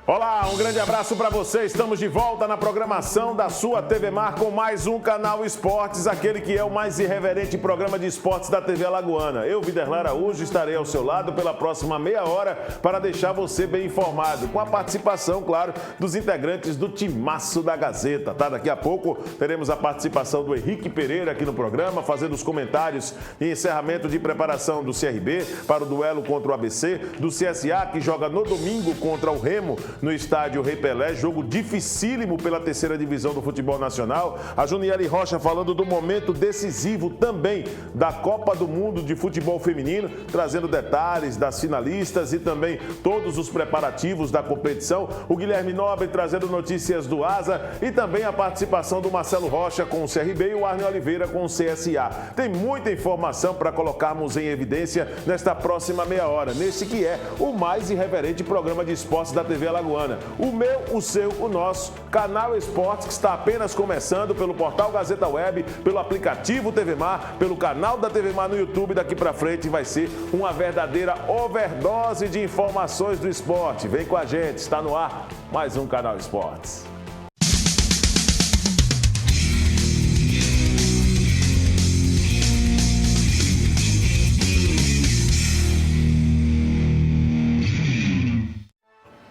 Olá, um grande abraço para você. Estamos de volta na programação da sua TV Mar com mais um Canal Esportes, aquele que é o mais irreverente programa de esportes da TV Alagoana. Eu, Viderlan Araújo, estarei ao seu lado pela próxima meia hora para deixar você bem informado, com a participação, claro, dos integrantes do timaço da Gazeta, tá? Daqui a pouco teremos a participação do Henrique Pereira aqui no programa, fazendo os comentários e encerramento de preparação do CRB para o duelo contra o ABC, do CSA, que joga no domingo contra o Remo, no estádio Rei Pelé, jogo dificílimo pela terceira divisão do futebol nacional. A Juniele Rocha falando do momento decisivo também da Copa do Mundo de Futebol Feminino, trazendo detalhes das finalistas e também todos os preparativos da competição. O Guilherme Nobre trazendo notícias do ASA e também a participação do Marcelo Rocha com o CRB e o Arne Oliveira com o CSA. Tem muita informação para colocarmos em evidência nesta próxima meia hora, nesse que é o mais irreverente programa de esportes da TV Alagoana. O meu, o seu, o nosso Canal Esportes, que está apenas começando pelo portal Gazeta Web, pelo aplicativo TV Mar, pelo canal da TV Mar no YouTube. Daqui para frente vai ser uma verdadeira overdose de informações do esporte. Vem com a gente, está no ar mais um Canal Esportes.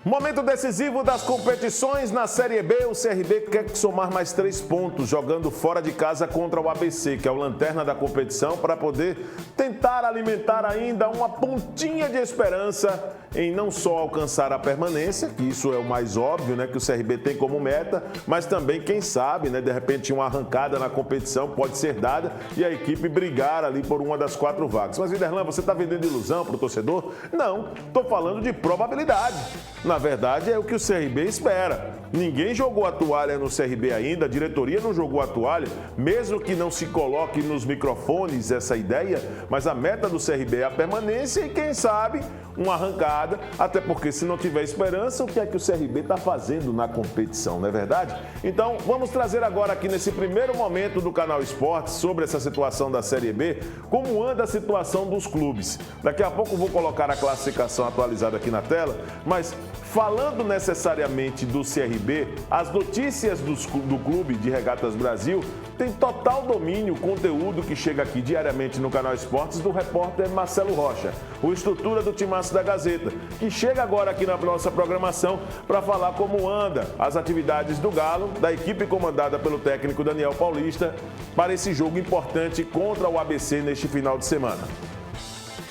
Momento decisivo das competições na Série B, o CRB quer somar mais 3 pontos, jogando fora de casa contra o ABC, que é o lanterna da competição, para poder tentar alimentar ainda uma pontinha de esperança em não só alcançar a permanência, que isso é o mais óbvio, né, que o CRB tem como meta, mas também, quem sabe, né, de repente uma arrancada na competição pode ser dada e a equipe brigar ali por uma das 4 vagas. Mas, Viderlan, você está vendendo ilusão para o torcedor? Não, estou falando de probabilidade. Na verdade, é o que o CRB espera. Ninguém jogou a toalha no CRB ainda, a diretoria não jogou a toalha, mesmo que não se coloque nos microfones essa ideia, mas a meta do CRB é a permanência e, quem sabe, uma arrancada, até porque se não tiver esperança, o que é que o CRB está fazendo na competição, não é verdade? Então, vamos trazer agora aqui nesse primeiro momento do Canal Esportes sobre essa situação da Série B, como anda a situação dos clubes. Daqui a pouco vou colocar a classificação atualizada aqui na tela, mas falando necessariamente do CRB, as notícias do Clube de Regatas Brasil têm total domínio, conteúdo que chega aqui diariamente no Canal Esportes do repórter Marcelo Rocha, o estrutura do timaço da Gazeta, que chega agora aqui na nossa programação para falar como anda as atividades do Galo, da equipe comandada pelo técnico Daniel Paulista, para esse jogo importante contra o ABC neste final de semana.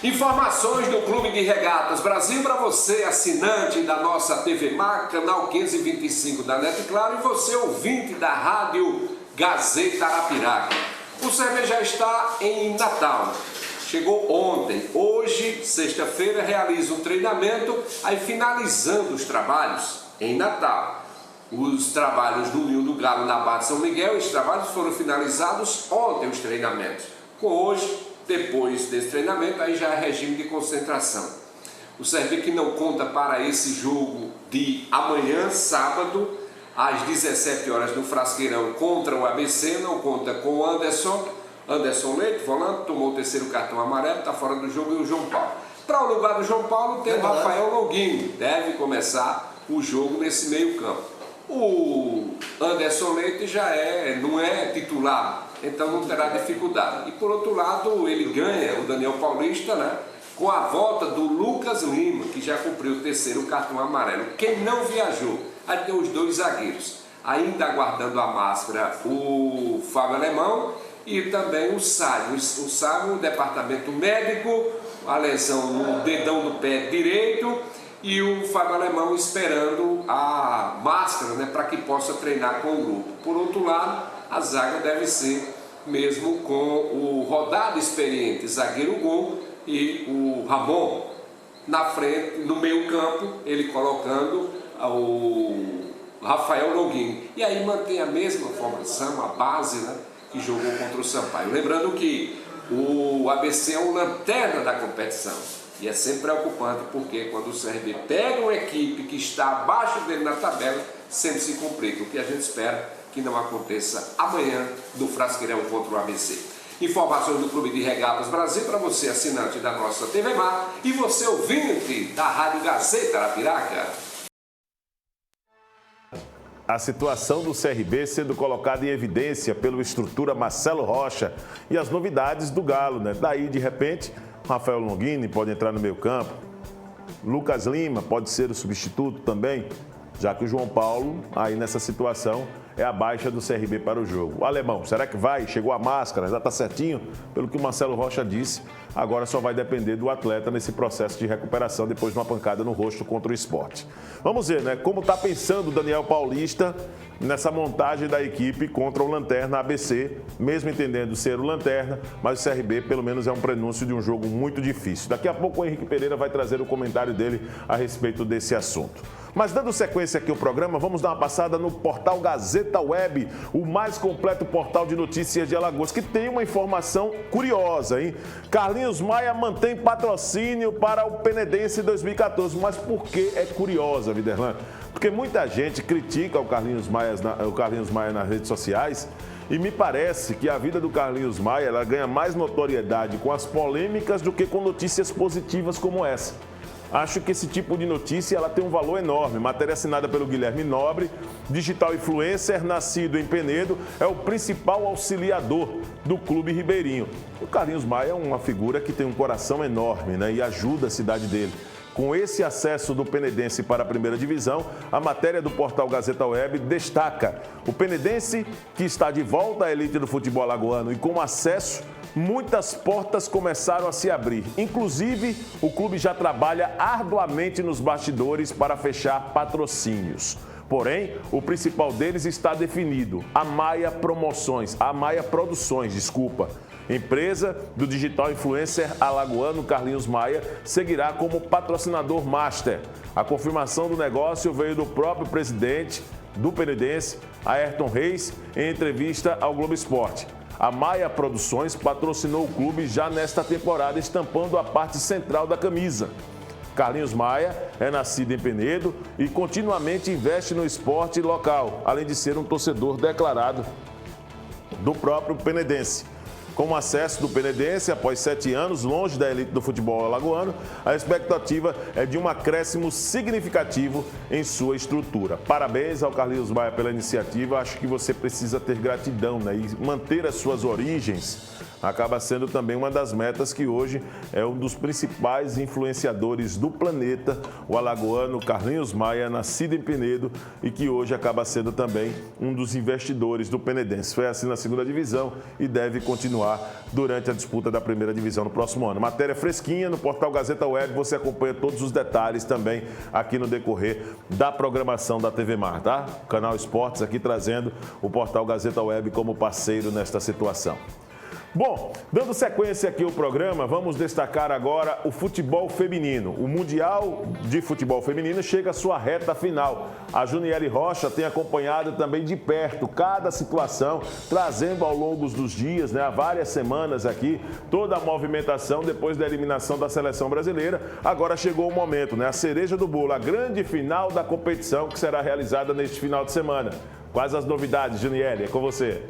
Informações do Clube de Regatas Brasil para você, assinante da nossa TV Mar, canal 525 da NET Claro, e você, ouvinte da Rádio Gazeta Arapiraca. O CRB já está em Natal. Chegou ontem. Hoje, sexta-feira, realiza um treinamento, aí finalizando os trabalhos em Natal. Os trabalhos do Ninho do Galo na Barra de São Miguel, os trabalhos foram finalizados ontem, os treinamentos. Com hoje, depois desse treinamento, aí já é regime de concentração. O CRB que não conta para esse jogo de amanhã, sábado, às 17 horas no Frasqueirão contra o ABC, não conta com o Anderson Leite, volante, tomou o 3º cartão amarelo, está fora do jogo, e o João Paulo. Para o lugar do João Paulo tem o Rafael Longuinho, deve começar o jogo nesse meio campo. O Anderson Leite já não é titular, então não terá dificuldade. E por outro lado, ele ganha, o Daniel Paulista, né, com a volta do Lucas Lima, que já cumpriu o 3º cartão amarelo. Quem não viajou, aí tem os 2 zagueiros, ainda aguardando a máscara, o Fábio Alemão e também o Sábio. O Sábio, o departamento médico, a lesão no dedão do pé direito, e o Fábio Alemão esperando a máscara, né, para que possa treinar com o grupo. Por outro lado, a zaga deve ser mesmo com o rodado experiente zagueiro Gol e o Ramon na frente, no meio campo, ele colocando o Rafael Longuinho. E aí mantém a mesma formação, a base, né, que jogou contra o Sampaio. Lembrando que o ABC é o lanterna da competição. E é sempre preocupante, porque quando o CRB pega uma equipe que está abaixo dele na tabela, sempre se complica. O que a gente espera que não aconteça amanhã no Frasqueirão contra o ABC. Informações do Clube de Regatas Brasil para você, assinante da nossa TV Mar, e você, ouvinte da Rádio Gazeta Arapiraca. a situação do CRB sendo colocada em evidência pelo estrutura Marcelo Rocha e as novidades do Galo, né? Daí, de repente, Rafael Longini pode entrar no meio campo, Lucas Lima pode ser o substituto também, já que o João Paulo, aí nessa situação, é a baixa do CRB para o jogo. O alemão, será que vai? Chegou a máscara, já está certinho? Pelo que o Marcelo Rocha disse, agora só vai depender do atleta nesse processo de recuperação depois de uma pancada no rosto contra o Sport. Vamos ver, né? Como está pensando o Daniel Paulista nessa montagem da equipe contra o Lanterna ABC, mesmo entendendo ser o Lanterna, mas o CRB pelo menos é um prenúncio de um jogo muito difícil. Daqui a pouco o Henrique Pereira vai trazer o comentário dele a respeito desse assunto. Mas dando sequência aqui ao programa, vamos dar uma passada no portal Gazeta Web, o mais completo portal de notícias de Alagoas, que tem uma informação curiosa, hein? Carlinhos Maia mantém patrocínio para o Penedense 2014, mas por que é curiosa, Viderlan? Porque muita gente critica o Carlinhos Maia nas redes sociais e me parece que a vida do Carlinhos Maia ela ganha mais notoriedade com as polêmicas do que com notícias positivas como essa. Acho que esse tipo de notícia ela tem um valor enorme. Matéria assinada pelo Guilherme Nobre, digital influencer, nascido em Penedo, é o principal auxiliador do Clube Ribeirinho. O Carlinhos Maia é uma figura que tem um coração enorme, né, e ajuda a cidade dele. Com esse acesso do Penedense para a primeira divisão, a matéria do portal Gazeta Web destaca o Penedense, que está de volta à elite do futebol alagoano e com acesso, muitas portas começaram a se abrir. Inclusive, o clube já trabalha arduamente nos bastidores para fechar patrocínios. Porém, o principal deles está definido, a Maia Produções, empresa do digital influencer alagoano Carlinhos Maia, seguirá como patrocinador master. A confirmação do negócio veio do próprio presidente do Penedense, Ayrton Reis, em entrevista ao Globo Esporte. A Maia Produções patrocinou o clube já nesta temporada, estampando a parte central da camisa. Carlinhos Maia é nascido em Penedo e continuamente investe no esporte local, além de ser um torcedor declarado do próprio Penedense. Com o acesso do Penedense, após 7 anos, longe da elite do futebol alagoano, a expectativa é de um acréscimo significativo em sua estrutura. Parabéns ao Carlinhos Maia pela iniciativa. Acho que você precisa ter gratidão, né? E manter as suas origens acaba sendo também uma das metas que hoje é um dos principais influenciadores do planeta, o alagoano Carlinhos Maia, nascido em Penedo e que hoje acaba sendo também um dos investidores do Penedense. Foi assim na segunda divisão e deve continuar durante a disputa da primeira divisão no próximo ano. Matéria fresquinha no portal Gazeta Web, você acompanha todos os detalhes também aqui no decorrer da programação da TV Mar, tá? O Canal Esportes aqui trazendo o portal Gazeta Web como parceiro nesta situação. Bom, dando sequência aqui ao programa, vamos destacar agora o futebol feminino. O Mundial de Futebol Feminino chega à sua reta final. A Juniele Rocha tem acompanhado também de perto cada situação, trazendo ao longo dos dias, né, há várias semanas aqui, toda a movimentação depois da eliminação da seleção brasileira. Agora chegou o momento, né, a cereja do bolo, a grande final da competição que será realizada neste final de semana. Quais as novidades, Juniele? É com você.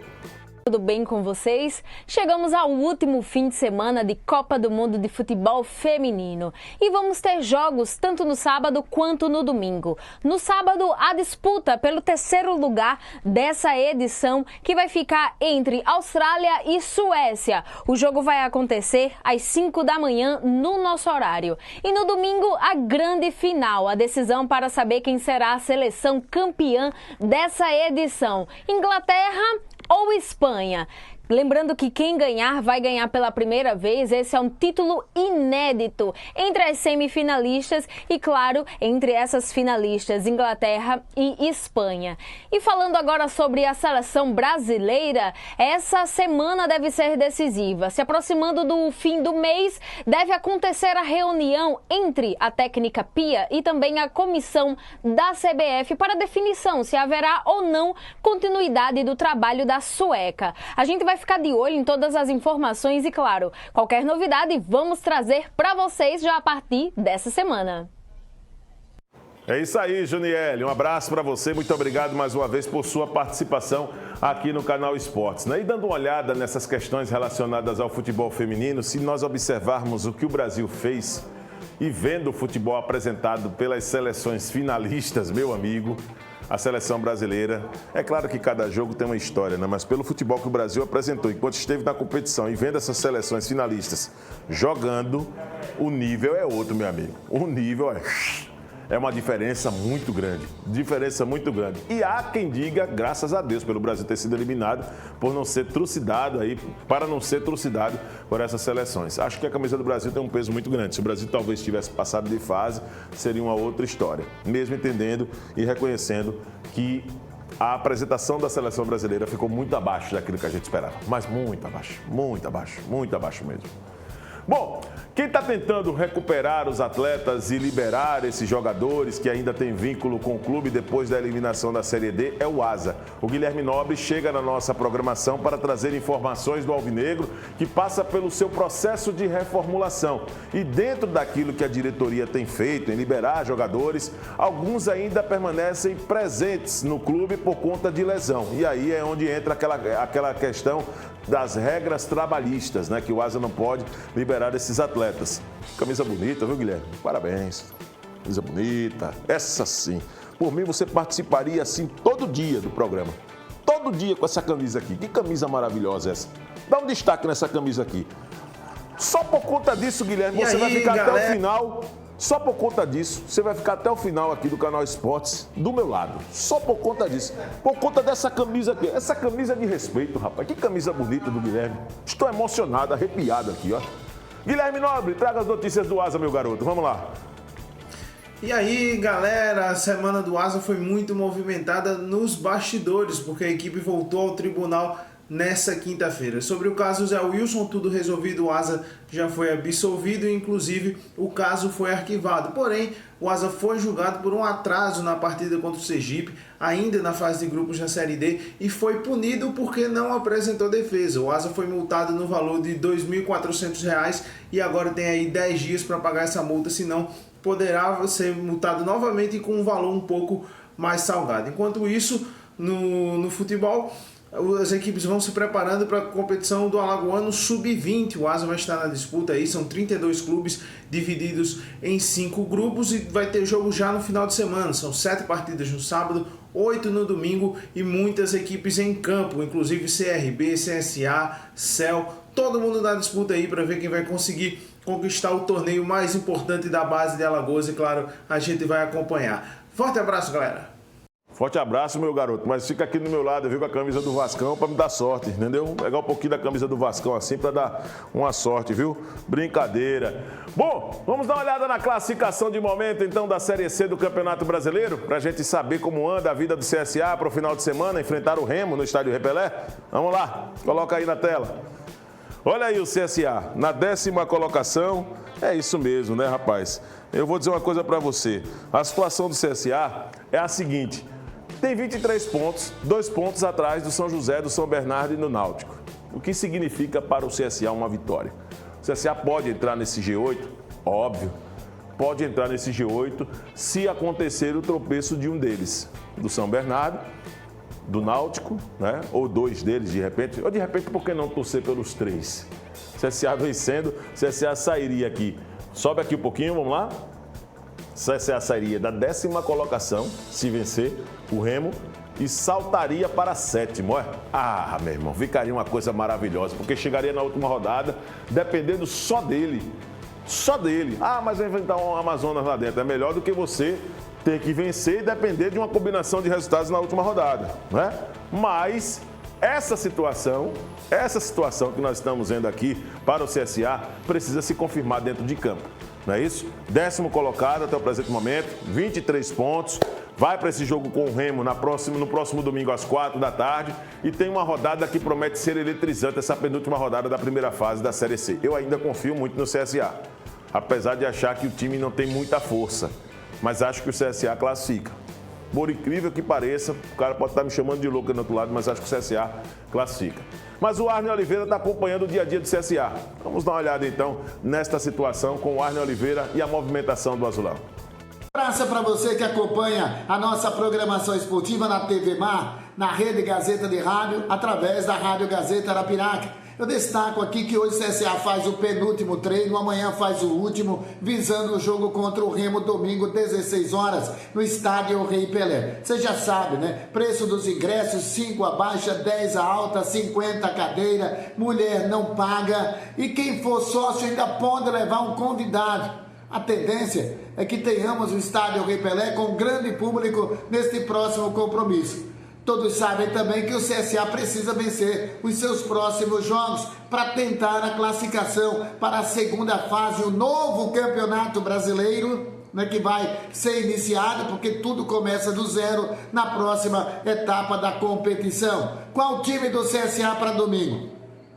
Tudo bem com vocês? Chegamos ao último fim de semana de Copa do Mundo de Futebol Feminino e vamos ter jogos tanto no sábado quanto no domingo. No sábado, a disputa pelo terceiro lugar dessa edição, que vai ficar entre Austrália e Suécia. O jogo vai acontecer às 5 da manhã no nosso horário. E no domingo, a grande final, a decisão para saber quem será a seleção campeã dessa edição. Inglaterra ou Espanha? Lembrando que quem ganhar vai ganhar pela primeira vez, esse é um título inédito entre as semifinalistas e, claro, entre essas finalistas, Inglaterra e Espanha. E falando agora sobre a seleção brasileira, essa semana deve ser decisiva. Se aproximando do fim do mês, deve acontecer a reunião entre a técnica Pia e também a comissão da CBF para definição se haverá ou não continuidade do trabalho da sueca. A gente vai ficar de olho em todas as informações e, claro, qualquer novidade vamos trazer para vocês já a partir dessa semana. É isso aí, Juniele. Um abraço para você. Muito obrigado mais uma vez por sua participação aqui no Canal Esportes, né? E dando uma olhada nessas questões relacionadas ao futebol feminino, se nós observarmos o que o Brasil fez e vendo o futebol apresentado pelas seleções finalistas, meu amigo, a seleção brasileira, é claro que cada jogo tem uma história, né? Mas pelo futebol que o Brasil apresentou enquanto esteve na competição e vendo essas seleções finalistas jogando, o nível é outro, meu amigo. O nível é uma diferença muito grande, E há quem diga, graças a Deus, pelo Brasil ter sido eliminado, por não ser trucidado aí, para não ser trucidado por essas seleções. Acho que a camisa do Brasil tem um peso muito grande. Se o Brasil talvez tivesse passado de fase, seria uma outra história. Mesmo entendendo e reconhecendo que a apresentação da seleção brasileira ficou muito abaixo daquilo que a gente esperava. Mas muito abaixo mesmo. Bom, quem está tentando recuperar os atletas e liberar esses jogadores que ainda têm vínculo com o clube depois da eliminação da Série D é o ASA. O Guilherme Nobre chega na nossa programação para trazer informações do Alvinegro, que passa pelo seu processo de reformulação. E dentro daquilo que a diretoria tem feito em liberar jogadores, alguns ainda permanecem presentes no clube por conta de lesão. E aí é onde entra aquela questão das regras trabalhistas, né? Que o ASA não pode liberar esses atletas. Camisa bonita, viu, Guilherme? Parabéns. Camisa bonita. Essa sim. Por mim, você participaria assim todo dia do programa. Todo dia com essa camisa aqui. Que camisa maravilhosa essa. Dá um destaque nessa camisa aqui. Só por conta disso, Guilherme, você vai ficar até o final. Só por conta disso, você vai ficar até o final aqui do canal Esportes, do meu lado. Só por conta disso. Por conta dessa camisa aqui. Essa camisa de respeito, rapaz. Que camisa bonita do Guilherme. Estou emocionado, arrepiado aqui, ó. Guilherme Nobre, traga as notícias do ASA, meu garoto. Vamos lá. E aí, galera, a semana do ASA foi muito movimentada nos bastidores, porque a equipe voltou ao tribunal nessa quinta-feira. Sobre o caso Zé Wilson, tudo resolvido, o ASA já foi absolvido e inclusive o caso foi arquivado. Porém, o ASA foi julgado por um atraso na partida contra o Sergipe, ainda na fase de grupos da Série D, e foi punido porque não apresentou defesa. O ASA foi multado no valor de R$ 2.400 e agora tem aí 10 dias para pagar essa multa, senão poderá ser multado novamente com um valor um pouco mais salgado. Enquanto isso, no futebol, as equipes vão se preparando para a competição do Alagoano Sub-20. O ASA vai estar na disputa aí, são 32 clubes divididos em 5 grupos e vai ter jogo já no final de semana. São 7 partidas no sábado, 8 no domingo e muitas equipes em campo, inclusive CRB, CSA, CEL, todo mundo na disputa aí para ver quem vai conseguir conquistar o torneio mais importante da base de Alagoas e, claro, a gente vai acompanhar. Forte abraço, galera! Forte abraço, meu garoto, mas fica aqui do meu lado, viu, com a camisa do Vascão para me dar sorte, entendeu? Vou pegar um pouquinho da camisa do Vascão assim para dar uma sorte, viu? Brincadeira. Bom, vamos dar uma olhada na classificação de momento, então, da Série C do Campeonato Brasileiro, para a gente saber como anda a vida do CSA para o final de semana, enfrentar o Remo no Estádio Repelé. Vamos lá, coloca aí na tela. Olha aí o CSA, na 10ª colocação, é isso mesmo, né, rapaz? Eu vou dizer uma coisa para você, a situação do CSA é a seguinte: tem 23 pontos, 2 pontos atrás do São José, do São Bernardo e do Náutico. O que significa para o CSA uma vitória? O CSA pode entrar nesse G8? Óbvio. Pode entrar nesse G8 se acontecer o tropeço de um deles. Do São Bernardo, do Náutico, né? Ou 2 deles de repente. Ou de repente, por que não torcer pelos 3? CSA vencendo, CSA sairia aqui. Sobe aqui um pouquinho, vamos lá. CSA sairia da 10ª colocação, se vencer o Remo, e saltaria para a 7ª. Ah, meu irmão, ficaria uma coisa maravilhosa, porque chegaria na última rodada, dependendo só dele. Só dele. Ah, mas vai enfrentar um Amazonas lá dentro. É melhor do que você ter que vencer e depender de uma combinação de resultados na última rodada, né? Mas essa situação que nós estamos vendo aqui para o CSA precisa se confirmar dentro de campo. Não é isso? 10º colocado até o presente momento, 23 pontos. Vai para esse jogo com o Remo no próximo domingo às 4 da tarde. E tem uma rodada que promete ser eletrizante, essa penúltima rodada da primeira fase da Série C. Eu ainda confio muito no CSA, apesar de achar que o time não tem muita força. Mas acho que o CSA classifica. Por incrível que pareça, o cara pode estar me chamando de louco do outro lado, mas acho que o CSA classifica. Mas o Arne Oliveira está acompanhando o dia a dia do CSA. Vamos dar uma olhada então nesta situação com o Arne Oliveira e a movimentação do Azulão. Um abraço para você que acompanha a nossa programação esportiva na TV Mar, na Rede Gazeta de Rádio, através da Rádio Gazeta Arapiraca. Eu destaco aqui que hoje o CSA faz o penúltimo treino, amanhã faz o último, visando o jogo contra o Remo, domingo, 16 horas, no estádio Rei Pelé. Você já sabe, né? Preço dos ingressos, 5 a baixa, 10 a alta, 50 a cadeira, mulher não paga, e quem for sócio ainda pode levar um convidado. A tendência é que tenhamos o estádio Rei Pelé com grande público neste próximo compromisso. Todos sabem também que o CSA precisa vencer os seus próximos jogos para tentar a classificação para a segunda fase, o novo Campeonato Brasileiro, né, que vai ser iniciado, porque tudo começa do zero na próxima etapa da competição. Qual o time do CSA para domingo?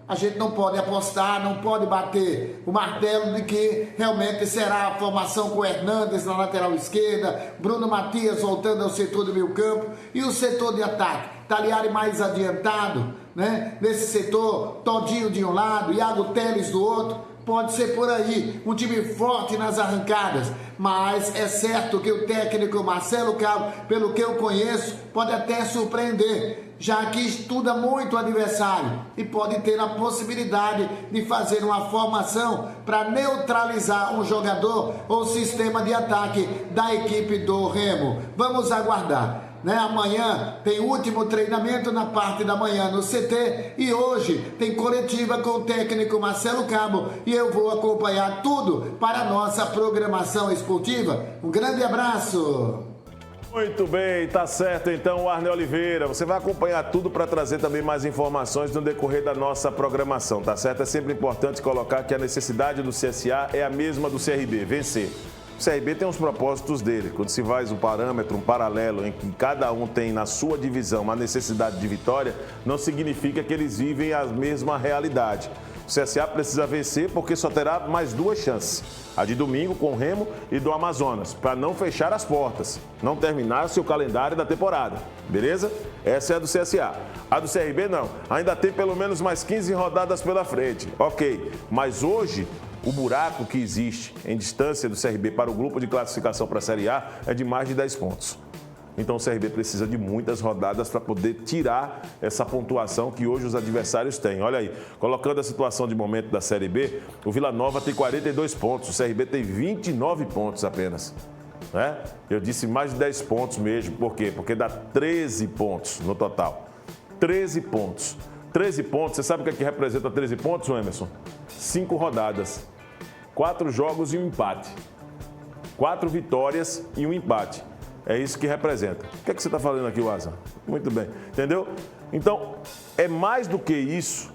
A gente não pode apostar, não pode bater o martelo de que realmente será a formação com Hernandes na lateral esquerda, Bruno Matias voltando ao setor do meio campo e o setor de ataque. Taliari mais adiantado, né? Nesse setor, Todinho de um lado, Iago Teles do outro. Pode ser por aí, um time forte nas arrancadas, mas é certo que o técnico Marcelo Cabo, pelo que eu conheço, pode até surpreender, já que estuda muito o adversário e pode ter a possibilidade de fazer uma formação para neutralizar um jogador ou sistema de ataque da equipe do Remo. Vamos aguardar. Amanhã tem o último treinamento na parte da manhã no CT e hoje tem coletiva com o técnico Marcelo Cabo e eu vou acompanhar tudo para a nossa programação esportiva. Um grande abraço! Muito bem, tá certo então, Arne Oliveira. Você vai acompanhar tudo para trazer também mais informações no decorrer da nossa programação, tá certo? É sempre importante colocar que a necessidade do CSA é a mesma do CRB, vencer. O CRB tem os propósitos dele. Quando se faz um parâmetro, um paralelo em que cada um tem na sua divisão uma necessidade de vitória, não significa que eles vivem a mesma realidade. O CSA precisa vencer porque só terá mais 2 chances. A de domingo com o Remo e do Amazonas, para não fechar as portas, não terminar seu calendário da temporada, beleza? Essa é a do CSA. A do CRB não, ainda tem pelo menos mais 15 rodadas pela frente, ok. Mas hoje, o buraco que existe em distância do CRB para o grupo de classificação para a Série A é de mais de 10 pontos. Então o CRB precisa de muitas rodadas para poder tirar essa pontuação que hoje os adversários têm. Olha aí, colocando a situação de momento da Série B, o Vila Nova tem 42 pontos, o CRB tem 29 pontos apenas. Né? Eu disse mais de 10 pontos mesmo, por quê? Porque dá 13 pontos no total. 13 pontos. 13 pontos, você sabe o que representa 13 pontos, Emerson? 5 rodadas, 4 jogos e um empate. 4 vitórias e um empate. É isso que representa. O que é que você está falando aqui, Waza? Muito bem. Entendeu? Então, é mais do que isso,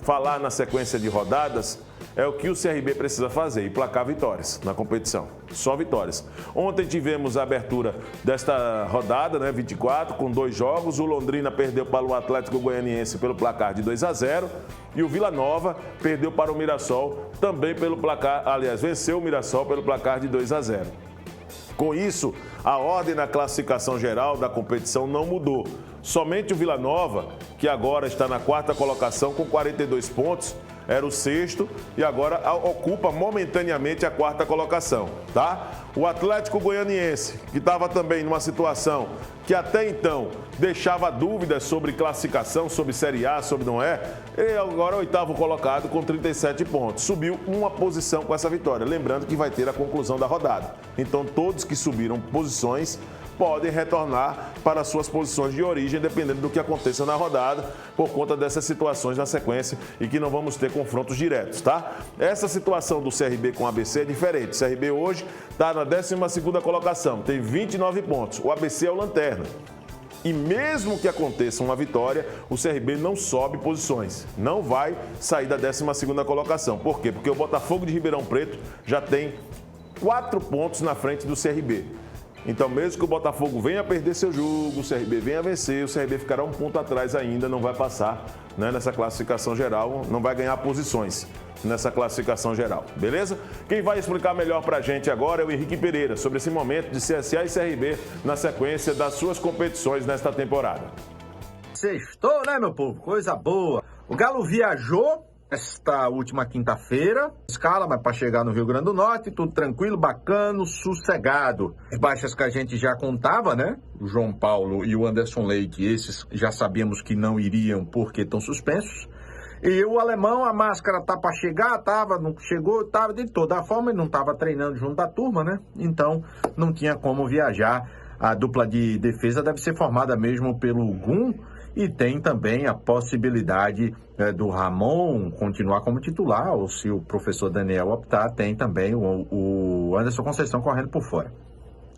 falar na sequência de rodadas, é o que o CRB precisa fazer, emplacar vitórias na competição. Só vitórias. Ontem tivemos a abertura desta rodada, né, 24, com 2 jogos. O Londrina perdeu para o Atlético Goianiense pelo placar de 2-0. E o Vila Nova perdeu para o Mirassol também pelo placar, aliás, venceu o Mirassol pelo placar de 2-0. Com isso, a ordem na classificação geral da competição não mudou. Somente o Vila Nova, que agora está na 4ª colocação com 42 pontos, era o 6º e agora ocupa momentaneamente a 4ª colocação, tá? O Atlético Goianiense, que estava também numa situação que até então deixava dúvidas sobre classificação, sobre Série A, sobre não é, ele agora é o 8º colocado com 37 pontos. Subiu uma posição com essa vitória. Lembrando que vai ter a conclusão da rodada. Então todos que subiram posições podem retornar para suas posições de origem, dependendo do que aconteça na rodada, por conta dessas situações na sequência e que não vamos ter confrontos diretos, tá? Essa situação do CRB com o ABC é diferente. O CRB hoje está na 12ª colocação, tem 29 pontos. O ABC é o lanterna. E mesmo que aconteça uma vitória, o CRB não sobe posições, não vai sair da 12ª colocação. Por quê? Porque o Botafogo de Ribeirão Preto já tem 4 pontos na frente do CRB. Então, mesmo que o Botafogo venha a perder seu jogo, o CRB venha a vencer, o CRB ficará um ponto atrás ainda, não vai passar, né, nessa classificação geral, não vai ganhar posições nessa classificação geral, beleza? Quem vai explicar melhor pra gente agora é o Henrique Pereira, sobre esse momento de CSA e CRB na sequência das suas competições nesta temporada. Sextou, né, meu povo? Coisa boa. O Galo viajou esta última quinta-feira, escala, mas para chegar no Rio Grande do Norte, tudo tranquilo, bacana, sossegado. As baixas que a gente já contava, né? O João Paulo e o Anderson Leite, esses já sabíamos que não iriam porque estão suspensos. E o alemão, a máscara tá para chegar, não chegou, de toda forma, ele não estava treinando junto da turma, né? Então, não tinha como viajar. A dupla de defesa deve ser formada mesmo pelo Gum e tem também a possibilidade do Ramon continuar como titular, ou se o professor Daniel optar, tem também o Anderson Conceição correndo por fora.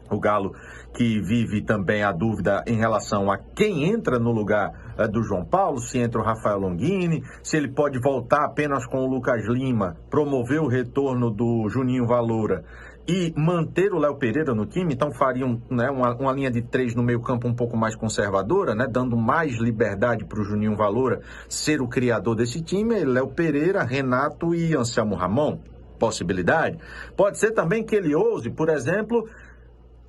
O Galo que vive também a dúvida em relação a quem entra no lugar do João Paulo, se entra o Rafael Longini, se ele pode voltar apenas com o Lucas Lima, promover o retorno do Juninho Valoura e manter o Léo Pereira no time. Então fariam, né, uma linha de 3 no meio campo um pouco mais conservadora, né, dando mais liberdade para o Juninho Valoura ser o criador desse time. Léo Pereira, Renato e Anselmo Ramon. Possibilidade. Pode ser também que ele ouse, por exemplo,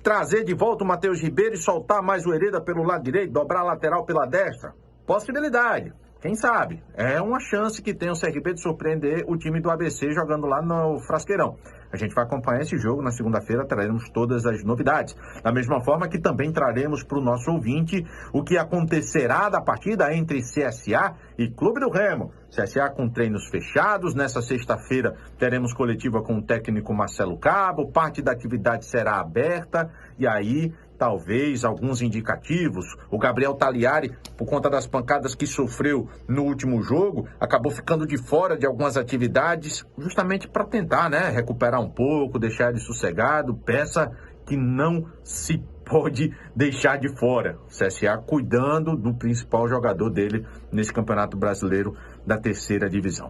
trazer de volta o Matheus Ribeiro e soltar mais o Hereda pelo lado direito, dobrar a lateral pela destra. Possibilidade. Quem sabe? É uma chance que tem o CRB de surpreender o time do ABC jogando lá no Frasqueirão. A gente vai acompanhar esse jogo. Na segunda-feira traremos todas as novidades. Da mesma forma que também traremos para o nosso ouvinte o que acontecerá da partida entre CSA e Clube do Remo. CSA com treinos fechados. Nessa sexta-feira teremos coletiva com o técnico Marcelo Cabo. Parte da atividade será aberta. E aí, talvez, alguns indicativos. O Gabriel Taliari, por conta das pancadas que sofreu no último jogo, acabou ficando de fora de algumas atividades, justamente para tentar, né, recuperar um pouco, deixar ele sossegado. Peça que não se pode deixar de fora. O CSA cuidando do principal jogador dele nesse Campeonato Brasileiro da terceira divisão.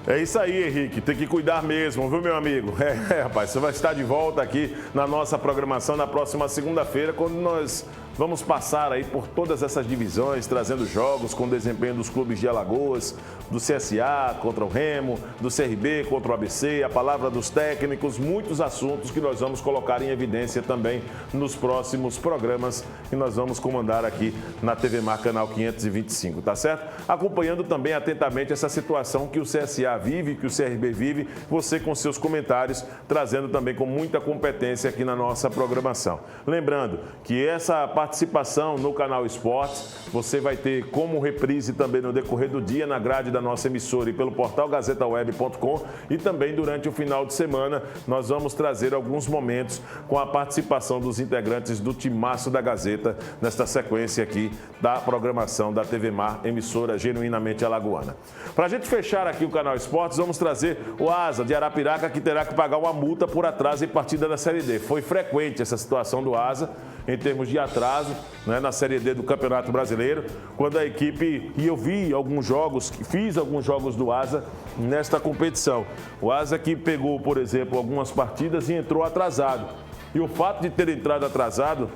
É isso aí, Henrique. Tem que cuidar mesmo, viu, meu amigo? Rapaz, você vai estar de volta aqui na nossa programação na próxima segunda-feira, quando nós vamos passar aí por todas essas divisões, trazendo jogos com desempenho dos clubes de Alagoas, do CSA contra o Remo, do CRB contra o ABC, a palavra dos técnicos, muitos assuntos que nós vamos colocar em evidência também nos próximos programas que nós vamos comandar aqui na TV Mar Canal 525, tá certo? Acompanhando também atentamente essa situação que o CSA vive, que o CRB vive, você com seus comentários, trazendo também com muita competência aqui na nossa programação. Lembrando que essa participação no Canal Esportes, você vai ter como reprise também no decorrer do dia na grade da nossa emissora e pelo portal gazetaweb.com, e também durante o final de semana nós vamos trazer alguns momentos com a participação dos integrantes do Timaço da Gazeta nesta sequência aqui da programação da TV Mar, emissora genuinamente alagoana. Para a gente fechar aqui o Canal Esportes, vamos trazer o Asa de Arapiraca, que terá que pagar uma multa por atraso em partida da Série D. Foi frequente essa situação do Asa em termos de atraso, né, na Série D do Campeonato Brasileiro, quando a equipe, e eu vi alguns jogos, fiz alguns jogos do Asa nesta competição. O Asa que pegou, por exemplo, algumas partidas e entrou atrasado. E o fato de ter entrado atrasado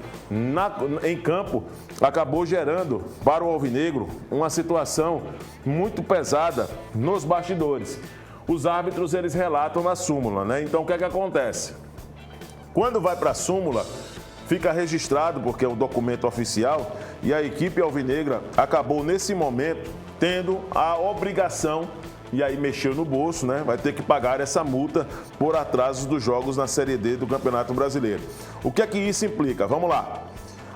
em campo acabou gerando para o Alvinegro uma situação muito pesada nos bastidores. Os árbitros, eles relatam na súmula, né? Então, o que é que acontece? Quando vai para a súmula, fica registrado, porque é um documento oficial, e a equipe alvinegra acabou, nesse momento, tendo a obrigação, e aí mexeu no bolso, né? Vai ter que pagar essa multa por atrasos dos jogos na Série D do Campeonato Brasileiro. O que é que isso implica? Vamos lá.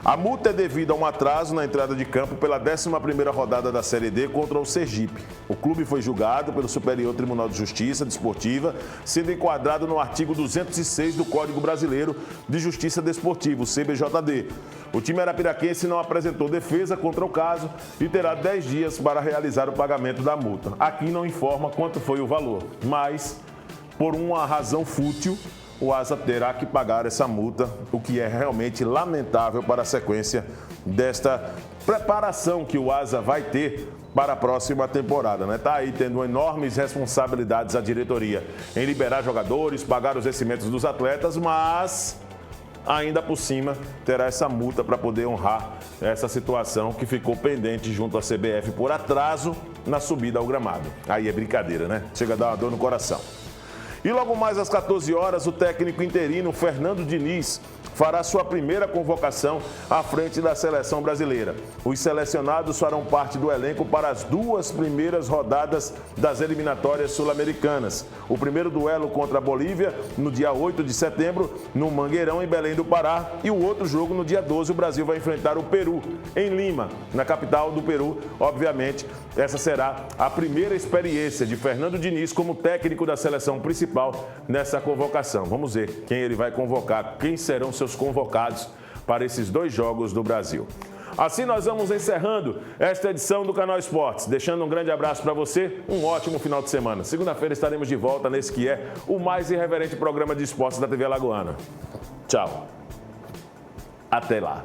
A multa é devida a um atraso na entrada de campo pela 11ª rodada da Série D contra o Sergipe. O clube foi julgado pelo Superior Tribunal de Justiça Desportiva, sendo enquadrado no artigo 206 do Código Brasileiro de Justiça Desportiva, o CBJD. O time arapiraquense não apresentou defesa contra o caso e terá 10 dias para realizar o pagamento da multa. Aqui não informa quanto foi o valor, mas, por uma razão fútil, o Asa terá que pagar essa multa, o que é realmente lamentável para a sequência desta preparação que o Asa vai ter para a próxima temporada, né? Tá aí tendo enormes responsabilidades a diretoria em liberar jogadores, pagar os vencimentos dos atletas, mas ainda por cima terá essa multa para poder honrar essa situação que ficou pendente junto à CBF por atraso na subida ao gramado. Aí é brincadeira, né? Chega a dar uma dor no coração. E logo mais às 14 horas, o técnico interino Fernando Diniz fará sua primeira convocação à frente da seleção brasileira. Os selecionados farão parte do elenco para as 2 primeiras rodadas das eliminatórias sul-americanas. O primeiro duelo contra a Bolívia, no dia 8 de setembro, no Mangueirão, em Belém do Pará, e o outro jogo no dia 12, o Brasil vai enfrentar o Peru, em Lima, na capital do Peru. Obviamente, essa será a primeira experiência de Fernando Diniz como técnico da seleção principal nessa convocação. Vamos ver quem ele vai convocar, quem serão seus convocados para esses 2 jogos do Brasil. Assim nós vamos encerrando esta edição do Canal Esportes, deixando um grande abraço para você, um ótimo final de semana. Segunda-feira estaremos de volta nesse que é o mais irreverente programa de esportes da TV Alagoana. Tchau. Até lá.